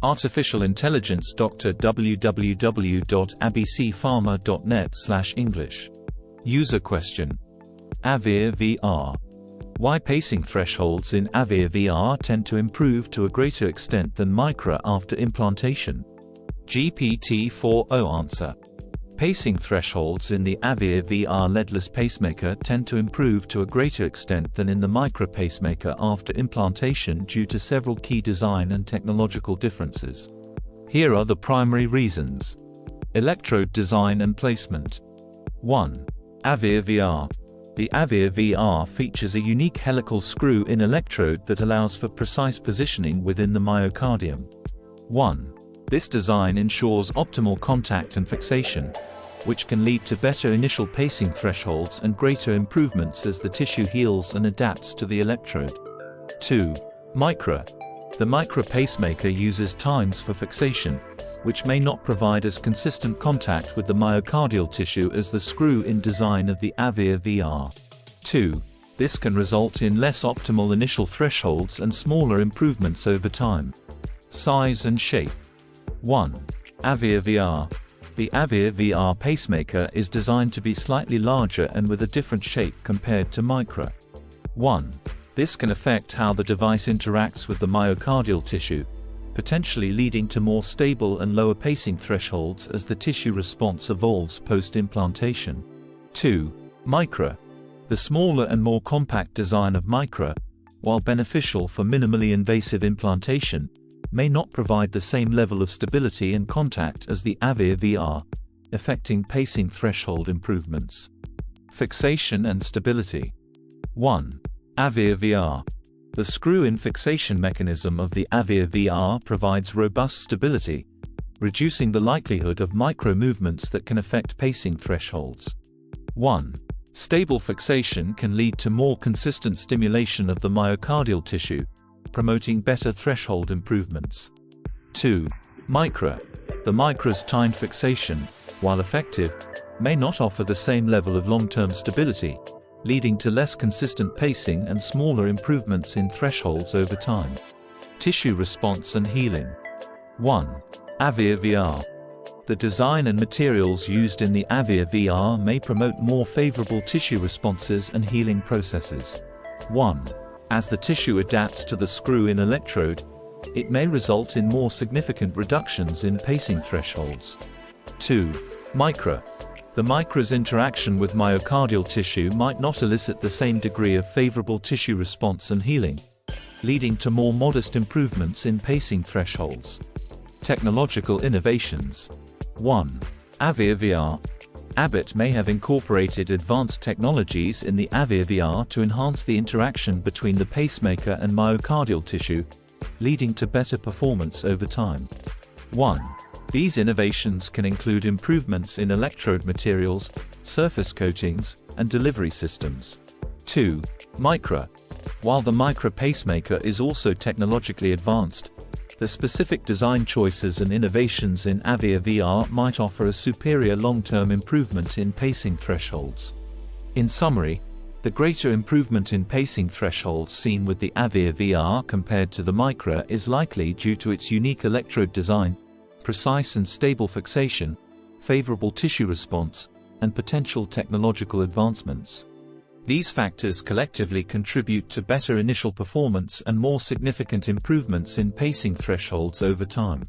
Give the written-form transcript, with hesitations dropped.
Artificial Intelligence Dr. www.abcpharma.net/English. User question. Aveir VR. Why pacing thresholds in Aveir VR tend to improve to a greater extent than Micra after implantation? GPT-4o answer. Pacing thresholds in the Aveir VR leadless pacemaker tend to improve to a greater extent than in the Micra pacemaker after implantation due to several key design and technological differences. Here are the primary reasons. Electrode design and placement. 1. Aveir VR. The Aveir VR features a unique helical screw-in electrode that allows for precise positioning within the myocardium. 1. This design ensures optimal contact and fixation, which can lead to better initial pacing thresholds and greater improvements as the tissue heals and adapts to the electrode. 2. Micra. The Micra pacemaker uses times for fixation, which may not provide as consistent contact with the myocardial tissue as the screw-in design of the Aveir VR. 2. This can result in less optimal initial thresholds and smaller improvements over time. Size and shape. 1. Aveir VR. The Aveir VR pacemaker is designed to be slightly larger and with a different shape compared to Micra. 1. This can affect how the device interacts with the myocardial tissue, potentially leading to more stable and lower pacing thresholds as the tissue response evolves post-implantation. 2. Micra. The smaller and more compact design of Micra, while beneficial for minimally invasive implantation, may not provide the same level of stability and contact as the Aveir VR, affecting pacing threshold improvements. Fixation and stability. 1. Aveir VR. The screw-in fixation mechanism of the Aveir VR provides robust stability, reducing the likelihood of micro movements that can affect pacing thresholds. 1. Stable fixation can lead to more consistent stimulation of the myocardial tissue, promoting better threshold improvements. 2. Micra. The Micra's timed fixation, while effective, may not offer the same level of long-term stability, leading to less consistent pacing and smaller improvements in thresholds over time. Tissue response and healing. 1. Aveir VR. The design and materials used in the Aveir VR may promote more favorable tissue responses and healing processes. 1. As the tissue adapts to the screw-in electrode, it may result in more significant reductions in pacing thresholds. 2. Micra. The Micra's interaction with myocardial tissue might not elicit the same degree of favorable tissue response and healing, leading to more modest improvements in pacing thresholds. Technological innovations. 1. Aveir VR. Abbott may have incorporated advanced technologies in the Aveir VR to enhance the interaction between the pacemaker and myocardial tissue, leading to better performance over time. 1. These innovations can include improvements in electrode materials, surface coatings, and delivery systems. 2. Micra. While the Micra pacemaker is also technologically advanced, the specific design choices and innovations in Aveir VR might offer a superior long-term improvement in pacing thresholds. In summary, the greater improvement in pacing thresholds seen with the Aveir VR compared to the Micra is likely due to its unique electrode design, precise and stable fixation, favorable tissue response, and potential technological advancements. These factors collectively contribute to better initial performance and more significant improvements in pacing thresholds over time.